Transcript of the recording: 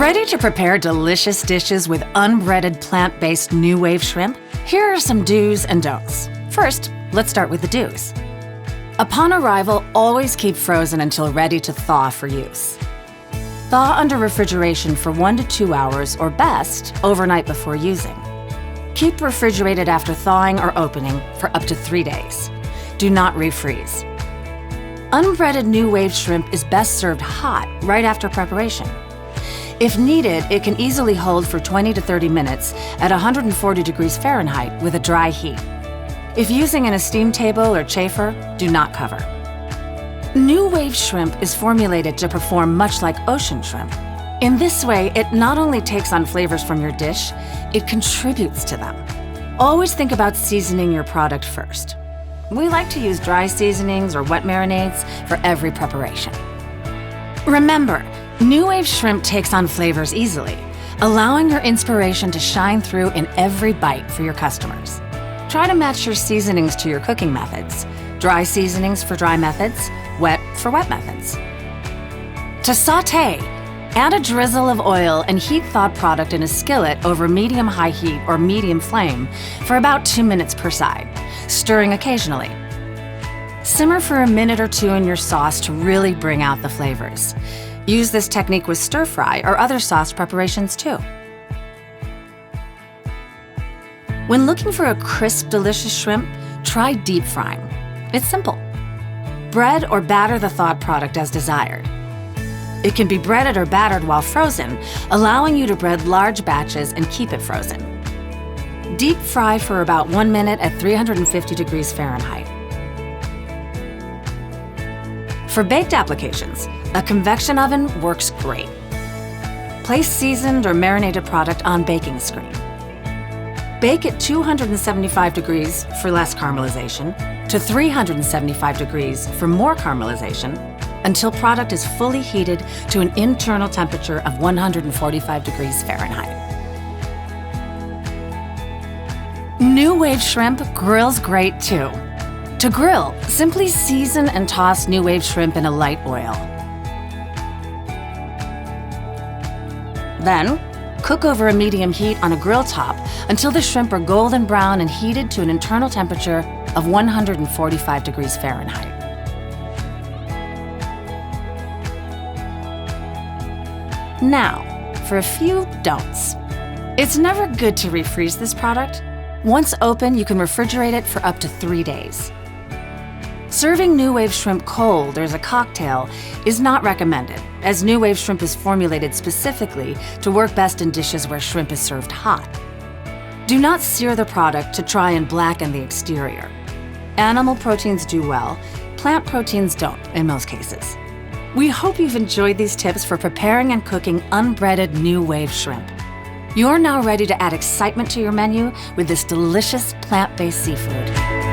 Ready to prepare delicious dishes with unbreaded plant-based new wave shrimp? Here are some do's and don'ts. First, let's start with the do's. Upon arrival, always keep frozen until ready to thaw for use. Thaw under refrigeration for 1 to 2 hours, or best, overnight before using. Keep refrigerated after thawing or opening for up to 3 days. Do not refreeze. Unbreaded new wave shrimp is best served hot right after preparation. If needed, it can easily hold for 20 to 30 minutes at 140 degrees Fahrenheit with a dry heat. If using an esteem table or chafer, do not cover. New wave shrimp is formulated to perform much like ocean shrimp. In this way, it not only takes on flavors from your dish, it contributes to them. Always think about seasoning your product first. We like to use dry seasonings or wet marinades for every preparation. Remember, new wave shrimp takes on flavors easily, allowing your inspiration to shine through in every bite for your customers. Try to match your seasonings to your cooking methods. Dry seasonings for dry methods, wet for wet methods. To sauté, add a drizzle of oil and heat thawed product in a skillet over medium-high heat or medium flame for about 2 minutes per side, stirring occasionally. Simmer for a minute or two in your sauce to really bring out the flavors. Use this technique with stir fry or other sauce preparations too. When looking for a crisp, delicious shrimp, try deep frying. It's simple. Bread or batter the thawed product as desired. It can be breaded or battered while frozen, allowing you to bread large batches and keep it frozen. Deep fry for about 1 minute at 350 degrees Fahrenheit. For baked applications, a convection oven works great. Place seasoned or marinated product on baking screen. Bake at 275 degrees for less caramelization to 375 degrees for more caramelization until product is fully heated to an internal temperature of 145 degrees Fahrenheit. New wave shrimp grills great too. To grill, simply season and toss new wave shrimp in a light oil. Then, cook over a medium heat on a grill top until the shrimp are golden brown and heated to an internal temperature of 145 degrees Fahrenheit. Now, for a few don'ts. It's never good to refreeze this product. Once open, you can refrigerate it for up to 3 days. Serving new wave shrimp cold or as a cocktail is not recommended, as new wave shrimp is formulated specifically to work best in dishes where shrimp is served hot. Do not sear the product to try and blacken the exterior. Animal proteins do well, plant proteins don't in most cases. We hope you've enjoyed these tips for preparing and cooking unbreaded new wave shrimp. You're now ready to add excitement to your menu with this delicious plant-based seafood.